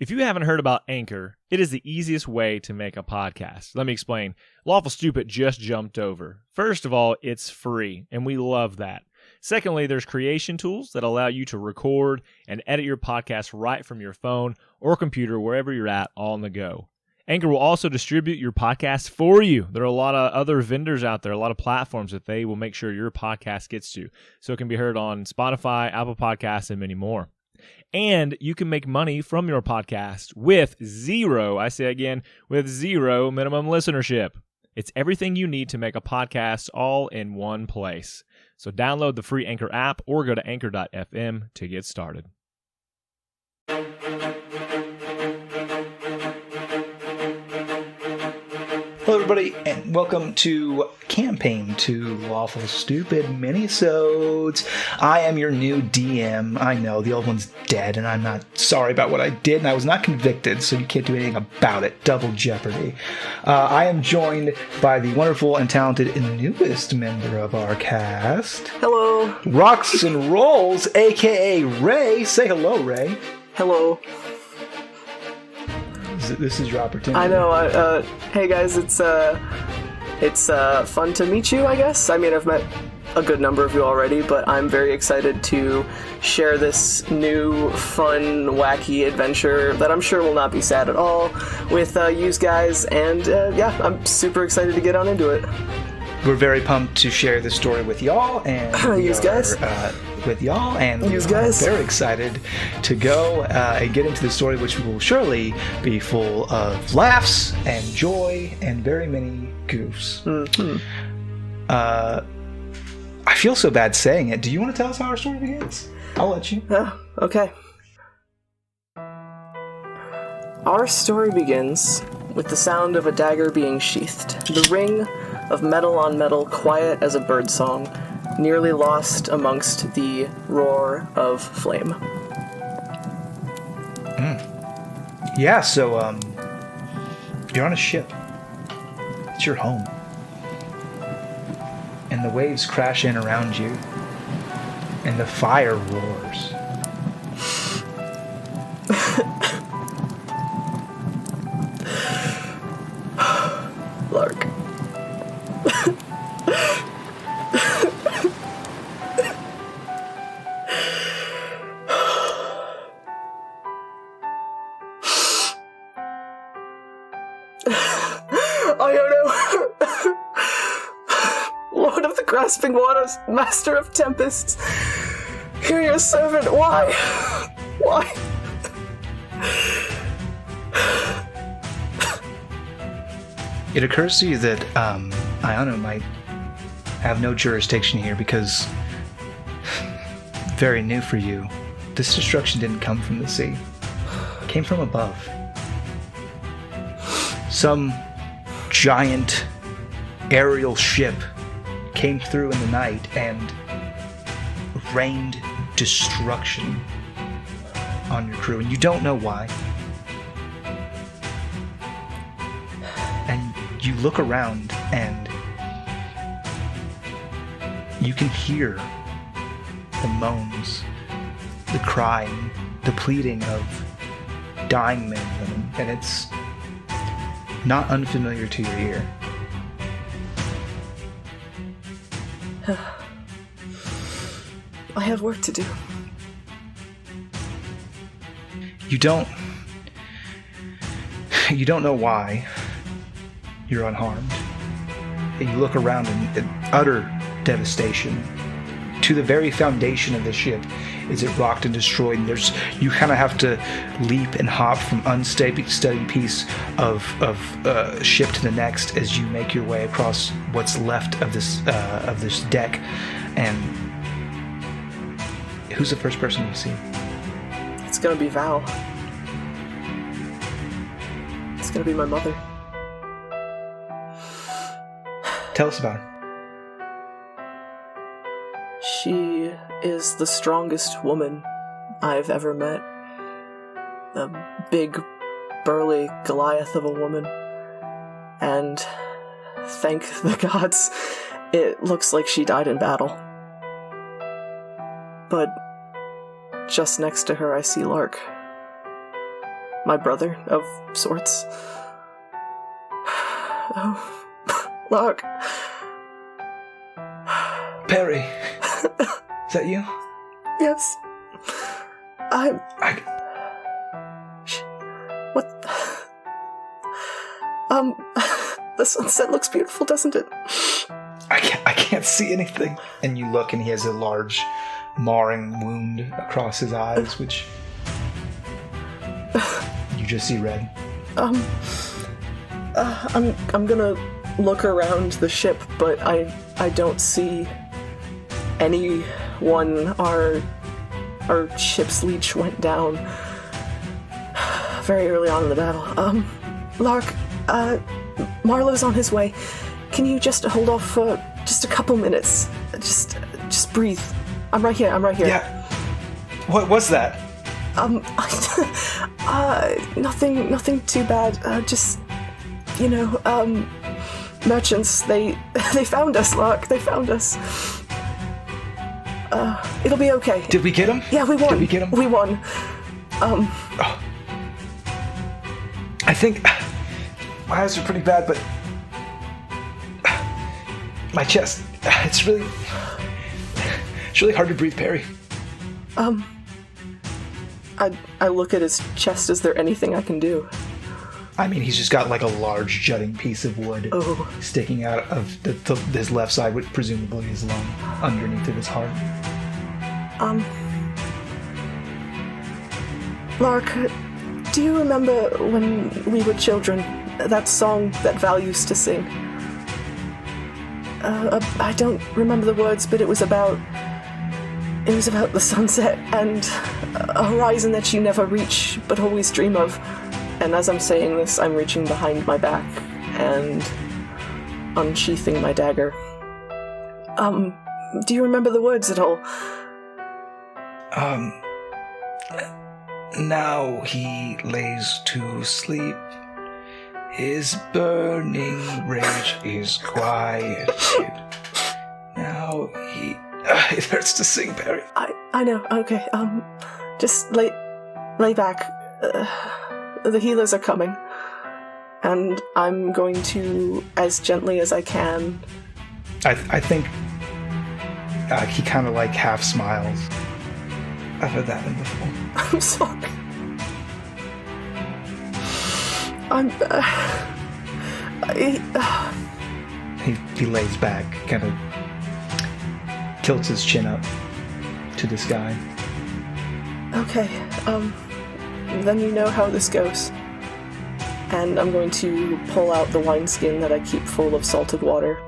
If you haven't heard about Anchor, it is the easiest way to make a podcast. Let me explain. Lawful Stupid just jumped over. First of all, it's free, and we love that. Secondly, there's creation tools that allow you to record and edit your podcast right from your phone or computer, wherever you're at, all on the go. Anchor will also distribute your podcast for you. There are a lot of other vendors out there, a lot of platforms that they will make sure your podcast gets to. So it can be heard on Spotify, Apple Podcasts, and many more. And you can make money from your podcast with zero minimum listenership. It's everything you need to make a podcast all in one place. So download the free Anchor app or go to anchor.fm to get started. Hello everybody, and welcome to Campaign 2 Lawful Stupid Minisodes. I am your new DM. I know, the old one's dead, and I'm not sorry about what I did, and I was not convicted, so you can't do anything about it. Double jeopardy. I am joined by the wonderful and talented and newest member of our cast. Hello. Rocks and Rolls, a.k.a. Ray. Say hello, Ray. Hello. This is your opportunity. I know. Hey guys, it's fun to meet you, I guess. I mean, I've met a good number of you already, but I'm very excited to share this new, fun, wacky adventure that I'm sure will not be sad at all with you guys. And yeah, I'm super excited to get on into it. We're very pumped to share this story with y'all, and very excited to go and get into the story, which will surely be full of laughs and joy and very many goofs. Mm-hmm. I feel so bad saying it. Do you want to tell us how our story begins? I'll let you. Okay. Our story begins with the sound of a dagger being sheathed. The ring of metal on metal, quiet as a birdsong, nearly lost amongst the roar of flame. Yeah, so, you're on a ship. It's your home. And the waves crash in around you. And the fire roars. Lark. I don't know. Lord of the grasping waters, master of tempests, hear your servant. Why? Why? It occurs to you that Ayano might have no jurisdiction here because, very new for you, this destruction didn't come from the sea. It came from above. Some giant aerial ship came through in the night and rained destruction on your crew, and you don't know why. And you look around and you can hear the moans, the crying, the pleading of dying men and women, and it's not unfamiliar to your ear. I have work to do. You don't know why you're unharmed. And you look around in utter devastation. To the very foundation of the ship is it rocked and destroyed, and you kind of have to leap and hop from unsteady piece of ship to the next as you make your way across what's left of this deck. And who's the first person you see? It's gonna be Val. It's gonna be my mother. Tell us about her. She is the strongest woman I've ever met. A big, burly Goliath of a woman. And thank the gods, it looks like she died in battle. But just next to her I see Lark. my brother of sorts. Oh, Lark. Perry, is that you? Yes. What? The sunset looks beautiful, doesn't it? I can't see anything. And you look, and he has a large, marring wound across his eyes, which you just see red. I'm gonna look around the ship, but I don't see anyone. Our ship's leech went down very early on in the battle. Lark, Marlowe's on his way. Can you just hold off for just a couple minutes? Just breathe. I'm right here. Yeah. What was that? Nothing too bad. Just, merchants, they found us, Lark. They found us. It'll be okay. Did we get him? Yeah, we won. Did we get him? We won. I think my eyes are pretty bad, but my chest, it's really hard to breathe, Perry. I look at his chest. Is there anything I can do? I mean, he's just got like a large jutting piece of wood sticking out of his left side, which presumably is lung, underneath of his heart. Lark, do you remember when we were children, that song that Val used to sing? I don't remember the words, but it was about the sunset and a horizon that you never reach, but always dream of. And as I'm saying this, I'm reaching behind my back and unsheathing my dagger. Do you remember the words at all? Now he lays to sleep. His burning rage is quieted. Now he... it hurts to sing, Perry. I know, okay. Just lay back. The healers are coming. And I'm going to, as gently as I can... I think he kind of like half smiles. I've heard that one before. I'm sorry. He lays back, kind of tilts his chin up to the sky. Okay, then you know how this goes. And I'm going to pull out the wineskin that I keep full of salted water.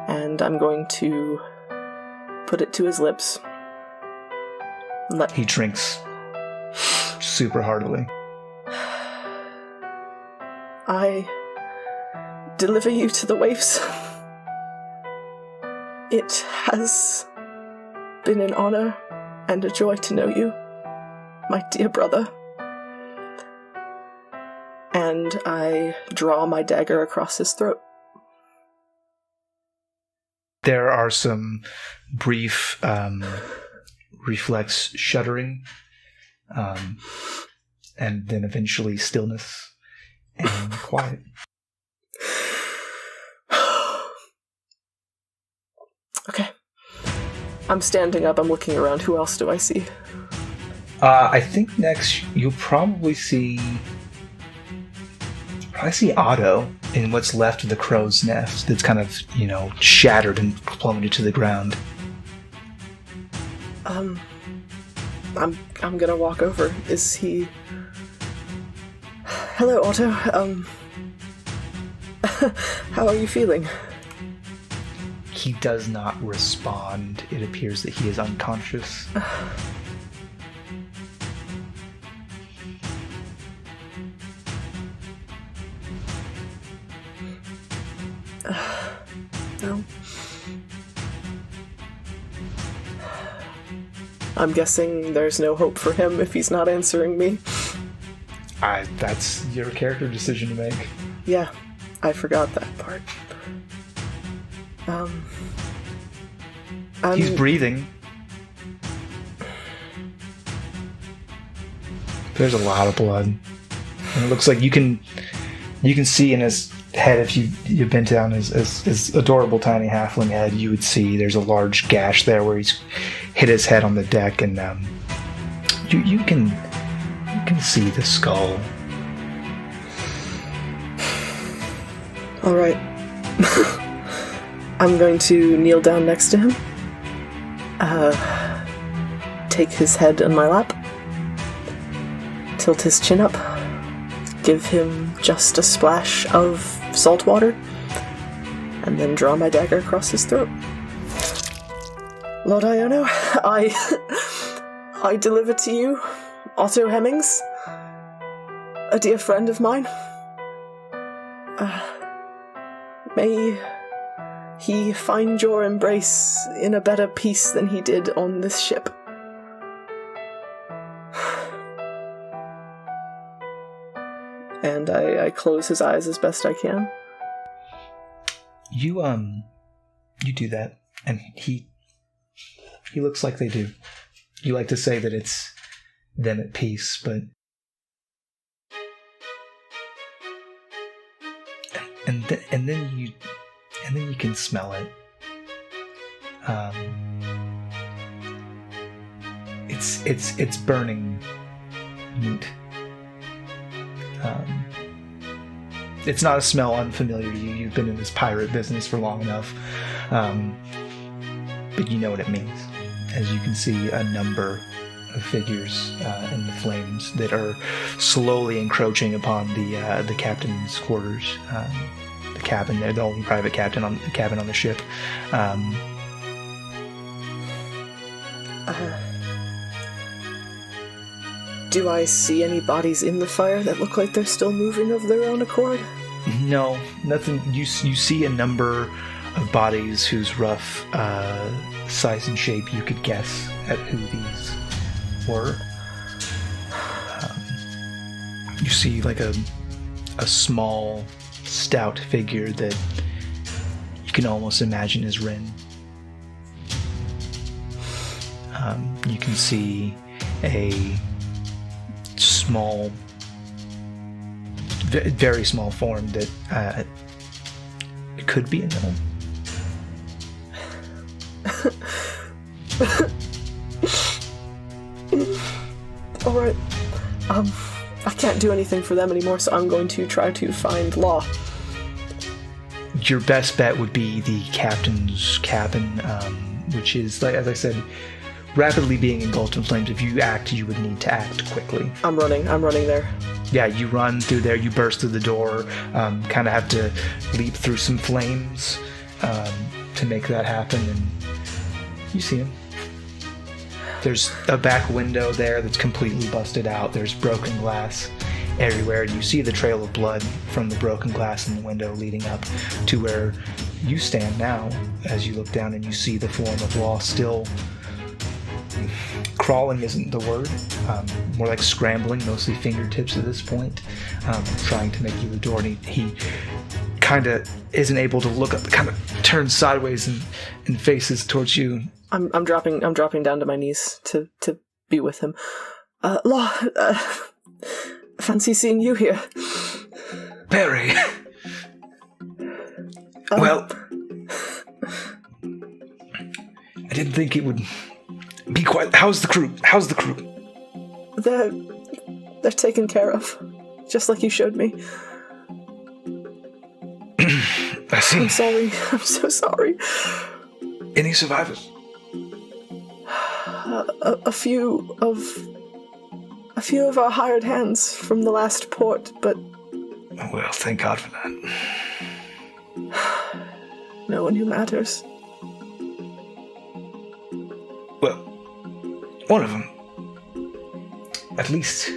And I'm going to put it to his lips. He drinks super heartily. I deliver you to the waves. It has been an honor and a joy to know you, my dear brother. And I draw my dagger across his throat. There are some brief reflex shuddering, and then eventually stillness and quiet. Okay. I'm standing up, I'm looking around. Who else do I see? I think next you'll probably see Otto in what's left of the crow's nest that's kind of, shattered and plummeted to the ground. I'm gonna walk over. Is he... Hello, Otto. How are you feeling? He does not respond. It appears that he is unconscious. No. I'm guessing there's no hope for him if he's not answering me. That's your character decision to make. Yeah, I forgot that part. He's breathing. There's a lot of blood. And it looks like you can see in his head, if you've been down his adorable tiny halfling head, you would see there's a large gash there where he's hit his head on the deck, and you can see the skull. All right. I'm going to kneel down next to him. Take his head in my lap. Tilt his chin up. Give him just a splash of salt water. And then draw my dagger across his throat. Lord Iono, I deliver to you Otto Hemmings, a dear friend of mine. May he find your embrace in a better peace than he did on this ship. And I close his eyes as best I can. You do that, and he looks like they do. You like to say that it's them at peace, but and then you can smell it. It's burning meat. It's not a smell unfamiliar to you. You've been in this pirate business for long enough, but you know what it means. As you can see, a number of figures in the flames that are slowly encroaching upon the captain's quarters. The cabin, they're the only private cabin on the ship. Do I see any bodies in the fire that look like they're still moving of their own accord? No, nothing. You see a number of bodies whose rough size and shape you could guess at who these were. You see like a small, stout figure that you can almost imagine as Rin. You can see a small, very small form that it could be a gnome. Alright. I can't do anything for them anymore, so I'm going to try to find Law. Your best bet would be the captain's cabin, which is, like, as I said, rapidly being engulfed in flames. If you act, you would need to act quickly. I'm running there. Yeah, you run through there, you burst through the door, kind of have to leap through some flames to make that happen, and you see him. There's a back window there that's completely busted out. There's broken glass everywhere. You see the trail of blood from the broken glass in the window leading up to where you stand now as you look down and you see the form of Law still crawling isn't the word, more like scrambling, mostly fingertips at this point, trying to make you the door, and he kind of isn't able to look up, kind of turns sideways and faces towards you. I'm dropping down to my knees to be with him. Law, fancy seeing you here. Perry. Well, I didn't think it would be quite. How's the crew? They're taken care of, just like you showed me. I see. I'm sorry. I'm so sorry. Any survivors? A few of our hired hands from the last port, but well, thank God for that. No one who matters. Well, one of them. At least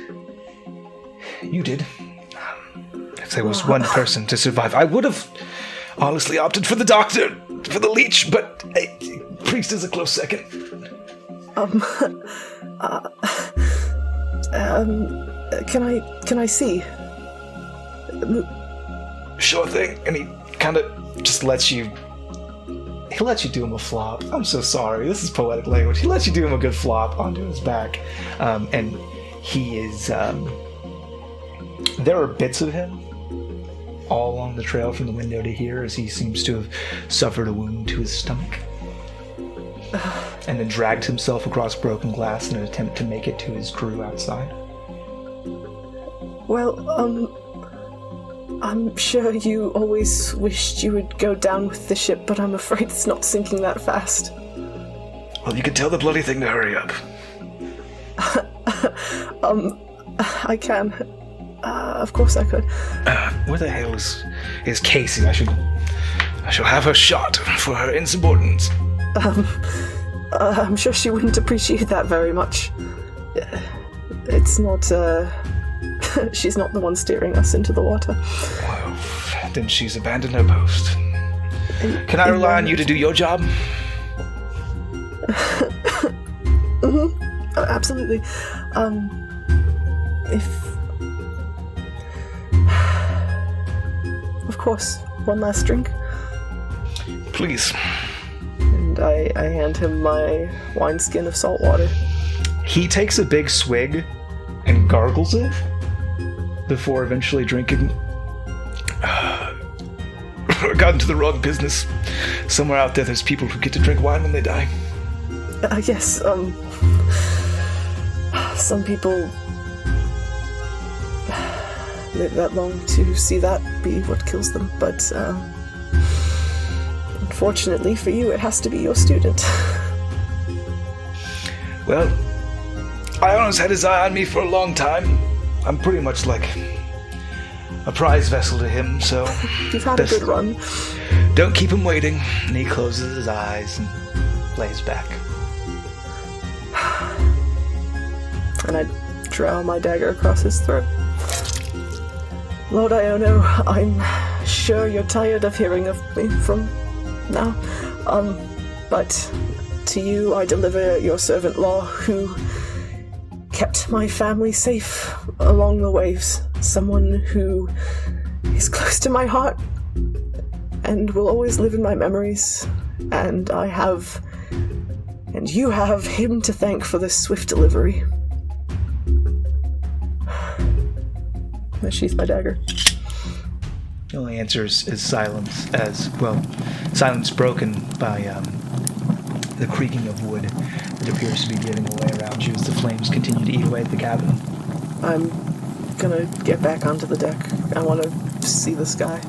you did. If there was one person to survive, I would have honestly opted for the doctor, for the leech, but priest is a close second. Can I see? Sure thing. And he kind of just lets you. He lets you do him a flop. I'm so sorry. This is poetic language. He lets you do him a good flop onto his back, and He is, there are bits of him all along the trail from the window to here, as he seems to have suffered a wound to his stomach. And then dragged himself across broken glass in an attempt to make it to his crew outside. Well, I'm sure you always wished you would go down with the ship, but I'm afraid it's not sinking that fast. Well, you can tell the bloody thing to hurry up. I can. Of course I could. Where the hell is Casey? I shall have her shot for her insubordinance. I'm sure she wouldn't appreciate that very much. It's not, she's not the one steering us into the water. Well, then she's abandoned her post. Can I rely on you to do your job? Mm-hmm. Absolutely. Of course, one last drink. Please. And I hand him my wineskin of salt water. He takes a big swig and gargles it before eventually drinking. I got into the wrong business. Somewhere out there's people who get to drink wine when they die. Yes, some people live that long to see that be what kills them, but unfortunately for you, it has to be your student. Well, Iona's had his eye on me for a long time. I'm pretty much like a prize vessel to him, so... You've had a good run. Don't keep him waiting. And he closes his eyes and lays back. And I draw my dagger across his throat. Lord Iono, I'm sure you're tired of hearing of me from now. But to you I deliver your servant Law, who kept my family safe along the waves. Someone who is close to my heart and will always live in my memories. And I have, and you have, him to thank for this swift delivery. I sheath my dagger. The only answer is silence, as, well, silence broken by the creaking of wood that appears to be giving away around you as the flames continue to eat away at the cabin. I'm gonna get back onto the deck. I want to see the sky.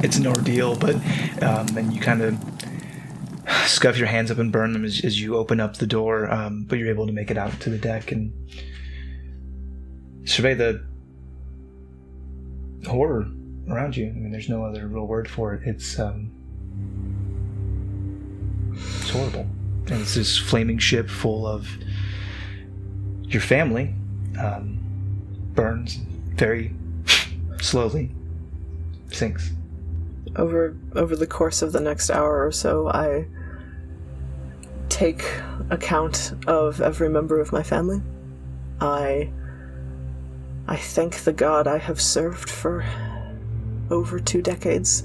It's an ordeal, but, and you kind of scuff your hands up and burn them as you open up the door, but you're able to make it out to the deck and survey the horror around you. I mean, there's no other real word for it. It's horrible. And it's this flaming ship full of your family, burns very slowly, sinks. Over the course of the next hour or so, I take account of every member of my family. I thank the God I have served for over 2 decades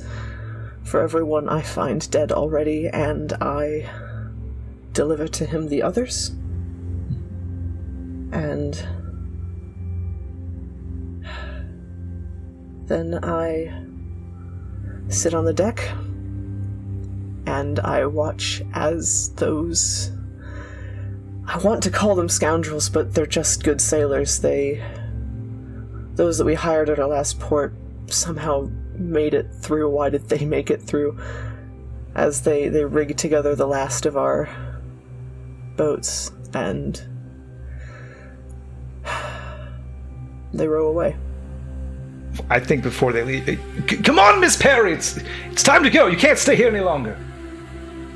for everyone I find dead already, and I deliver to him the others. And then I sit on the deck and I watch as those... I want to call them scoundrels, but they're just good sailors. Those that we hired at our last port somehow made it through. Why did they make it through? As they rigged together the last of our boats, and they row away. I think before they leave... Come on, Miss Perry! It's time to go! You can't stay here any longer!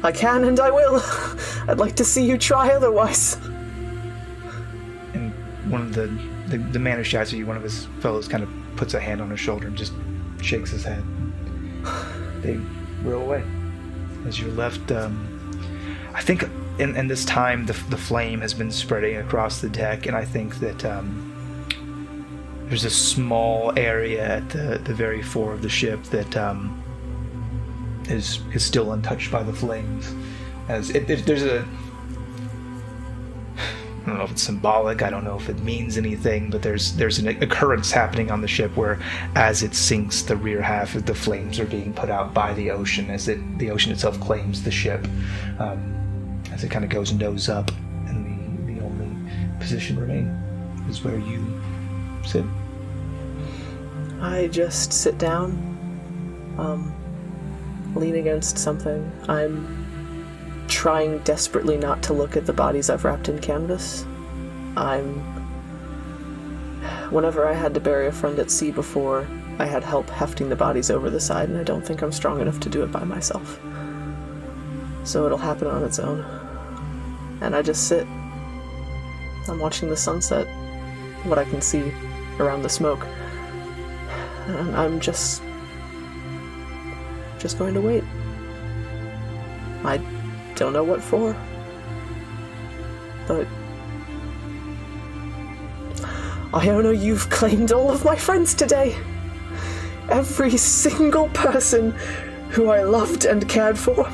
I can and I will. I'd like to see you try otherwise. And one of the man who shouts at you, one of his fellows, kind of puts a hand on his shoulder and just shakes his head. They row away. As you're left, I think in this time the flame has been spreading across the deck, and I think that there's a small area at the very fore of the ship that is still untouched by the flames. As there's a... don't know if it's symbolic, I don't know if it means anything, but there's an occurrence happening on the ship where as it sinks, the rear half of the flames are being put out by the ocean as the ocean itself claims the ship, as it kind of goes nose up, and the only position remaining is where you sit. I just sit down, lean against something. I'm trying desperately not to look at the bodies I've wrapped in canvas. Whenever I had to bury a friend at sea before, I had help hefting the bodies over the side, and I don't think I'm strong enough to do it by myself. So it'll happen on its own. And I just sit. I'm watching the sunset, what I can see around the smoke. And I'm just going to wait. I don't know what for, but I know you've claimed all of my friends today. Every single person who I loved and cared for.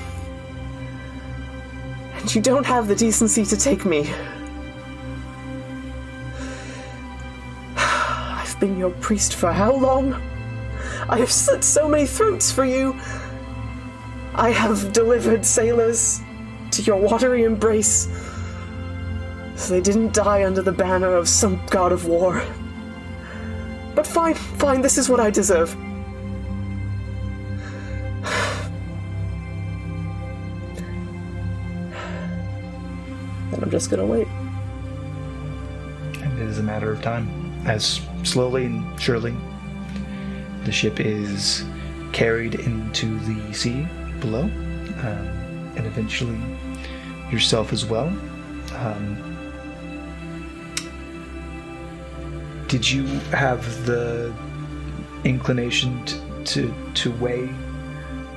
And you don't have the decency to take me. I've been your priest for how long? I have slit so many throats for you. I have delivered sailors to your watery embrace, so they didn't die under the banner of some god of war. But fine, this is what I deserve. And I'm just gonna wait. And it is a matter of time, as slowly and surely the ship is carried into the sea below, and eventually yourself as well. Did you have the inclination to weigh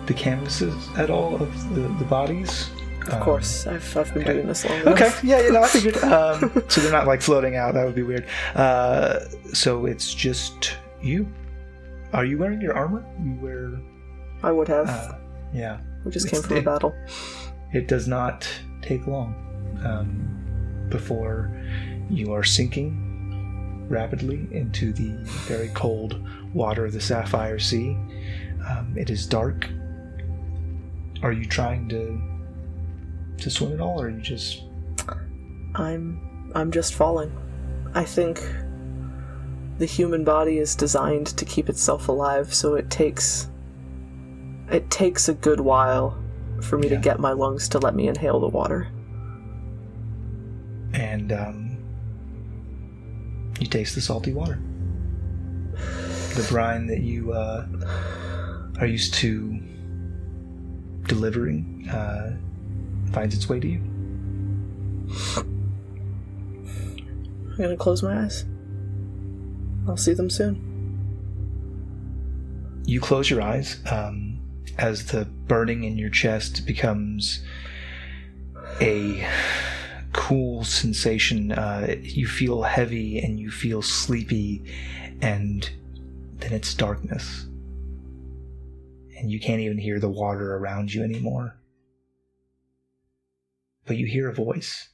the canvases at all of the bodies? Of course, I've been doing this long Okay, enough. I figured. So they're not like floating out. That would be weird. So it's just you. Are you wearing your armor? You wear. I would have. Yeah. We just came from a battle. It does not take long before you are sinking rapidly into the very cold water of the Sapphire Sea. It is dark. Are you trying to swim at all, or are you just... I'm just falling. I think the human body is designed to keep itself alive, so it takes a good while for me to get my lungs to let me inhale the water. And you taste the salty water. The brine that you are used to delivering finds its way to you. I'm gonna close my eyes. I'll see them soon. You close your eyes as the burning in your chest becomes a cool sensation. You feel heavy and you feel sleepy, and then it's darkness. And you can't even hear the water around you anymore. But you hear a voice,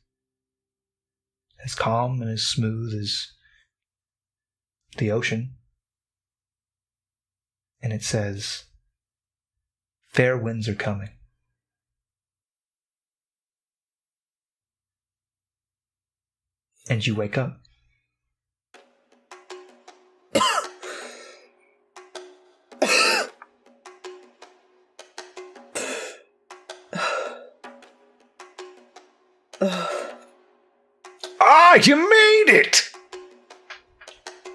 as calm and as smooth as the ocean. And it says, "Fair winds are coming." And you wake up. You made it!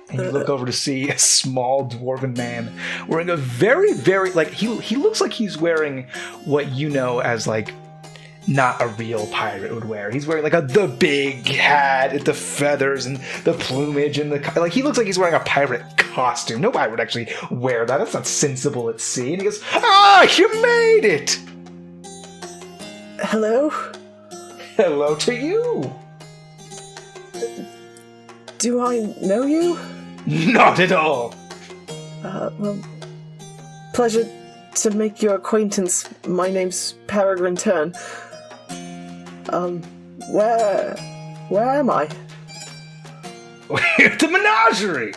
And you look over to see a small dwarven man wearing a very, very, he looks like he's wearing what you know as, not a real pirate would wear. He's wearing, the big hat with the feathers and the plumage and he looks like he's wearing a pirate costume. Nobody would actually wear that. That's not sensible at sea. And he goes, you made it! Hello? Hello to you! Do I know you? Not at all. Well, pleasure to make your acquaintance. My name's Peregrine. Where am I? We're at the menagerie.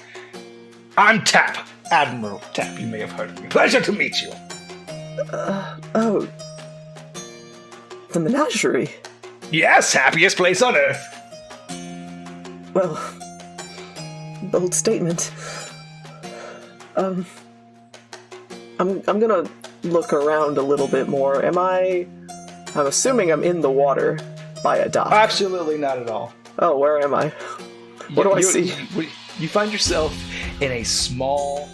I'm Tap, Admiral Tap. You may have heard of me. Pleasure to meet you. Oh. The menagerie? Yes, happiest place on Earth. Well, bold statement. I'm gonna look around a little bit more. I'm assuming I'm in the water by a dock. Absolutely not at all. Oh, where am I? What do I see? You find yourself in a small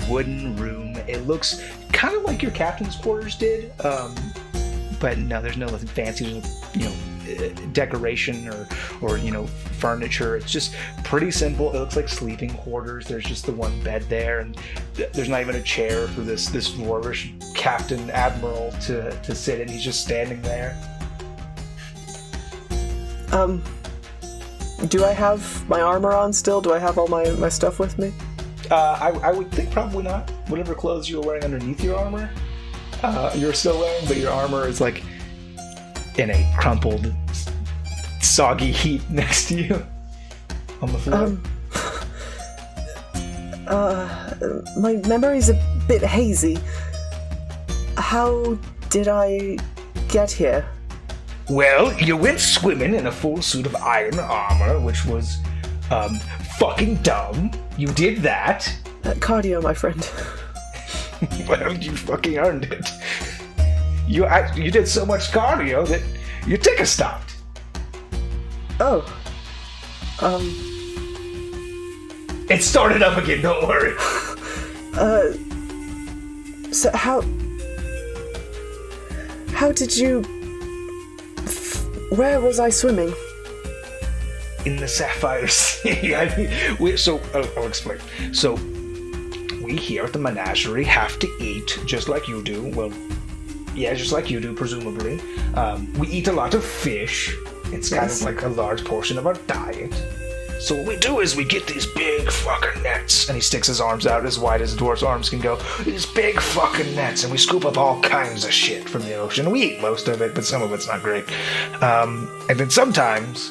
wooden room. It looks kind of like your captain's quarters did, but no, there's no fancy, decoration or furniture. It's just pretty simple. It looks like sleeping quarters. There's just the one bed there, and there's not even a chair for this dwarvish Captain Admiral to sit in. He's just standing there. Do I have my armor on still? Do I have all my stuff with me? I would think probably not. Whatever clothes you were wearing underneath your armor, you're still wearing, but your armor is like in a crumpled, soggy heap next to you on the floor. My memory's a bit hazy. How did I get here? Well, you went swimming in a full suit of iron armor, which was, fucking dumb. You did that. Cardio, my friend. Well, you fucking earned it. You did so much cardio that your ticker stopped. Oh. It started up again, don't worry. So how did you... Where was I swimming? In the Sapphire Sea. I'll explain. So, we here at the menagerie have to eat just like you do. Well, yeah, just like you do, presumably. We eat a lot of fish. It's kind of like a large portion of our diet. So what we do is we get these big fucking nets, and he sticks his arms out as wide as a dwarf's arms can go. These big fucking nets, and we scoop up all kinds of shit from the ocean. We eat most of it, but some of it's not great. And then sometimes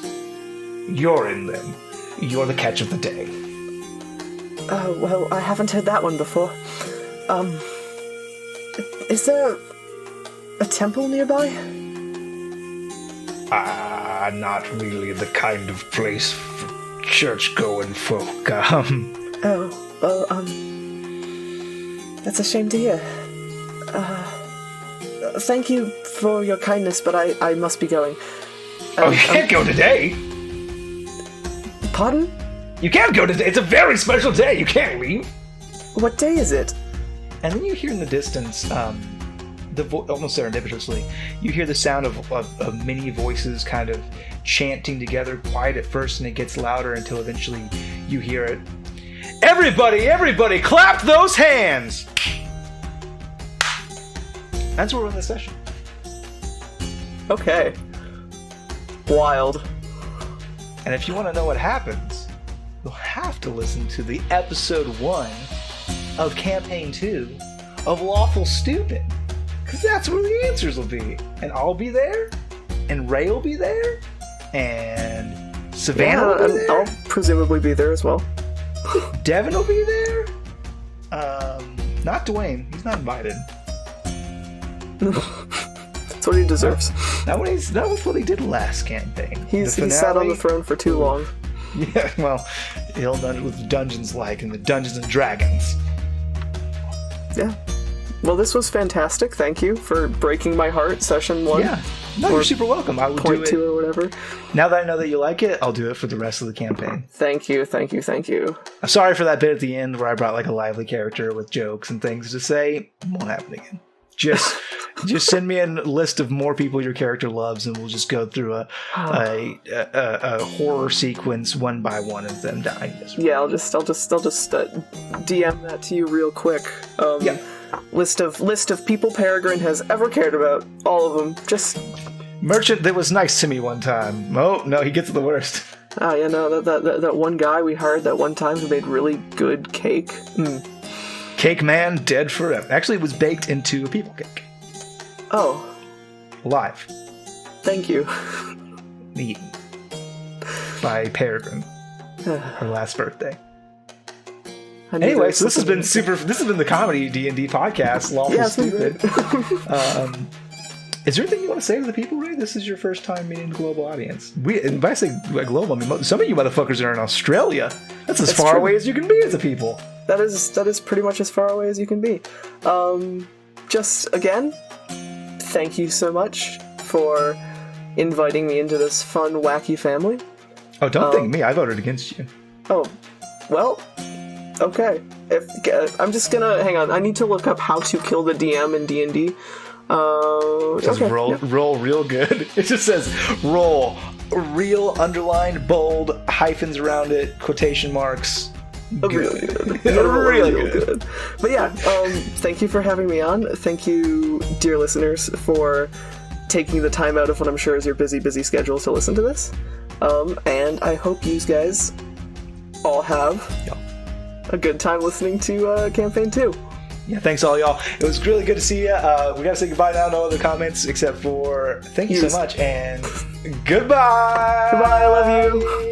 you're in them. You're the catch of the day. Oh, well, I haven't heard that one before. Is there a temple nearby? Not really the kind of place for church-going folk. That's a shame to hear. Thank you for your kindness, but I must be going. You can't go today! Pardon? You can't go today! It's a very special day! You can't leave! What day is it? And then you hear in the distance, almost serendipitously, you hear the sound of many voices kind of chanting together, quiet at first, and it gets louder until eventually you hear it. Everybody, clap those hands! That's where we're in the session. Okay. Wild. And if you want to know what happens, you'll have to listen to the episode 1 of Campaign 2 of Lawful Stupid. Because that's where the answers will be. And I'll be there, and Ray will be there, and Savannah will be there. I'll presumably be there as well. Devin will be there. Not Dwayne. He's not invited. That's what he deserves. That was what he did last campaign. He sat on the throne for too long. Yeah, well, he'll know what the dungeon's like in the Dungeons and Dragons. Yeah. Well, this was fantastic. Thank you for breaking my heart, session 1. Yeah. No, you're super welcome. I would do it. 2 or whatever. Now that I know that you like it, I'll do it for the rest of the campaign. Thank you. I'm sorry for that bit at the end where I brought like a lively character with jokes and things to say. Won't happen again. Just send me a list of more people your character loves, and we'll just go through a horror sequence one by one of them dying. Yeah, I'll just DM that to you real quick. Yeah. List of people Peregrine has ever cared about. All of them. Just merchant that was nice to me one time. Oh no, he gets the worst. Oh yeah, no, that one guy we hired that one time who made really good cake. Cake man dead forever. Actually, it was baked into a people cake. Oh. Alive. Thank you. Neat. by Peregrine. Her last birthday. I knew Anyway, there was so this has been something- this has been the comedy D&D podcast, Lawful Yeah, it's been Stupid. great. Is there anything you want to say to the people, Ray? This is your first time meeting a global audience. And by saying global, I mean some of you motherfuckers are in Australia. That's as far true. away as you can be as a people. That is pretty much as far away as you can be. Just again, thank you so much for inviting me into this fun, wacky family. Oh, don't thank me. I voted against you. Oh, well, okay. I'm just gonna hang on. I need to look up how to kill the DM in D&D. Just Okay, roll, yeah. roll real good. It just says roll, real, underlined, bold, hyphens around it, quotation marks. Really good. Really good. But yeah, thank you for having me on. Thank you, dear listeners, for taking the time out of what I'm sure is your busy, busy schedule to listen to this. And I hope you guys all have a good time listening to Campaign 2. Yeah, thanks all y'all. It was really good to see you. We gotta say goodbye now. No other comments except for thank you so much and goodbye. Goodbye, I love you.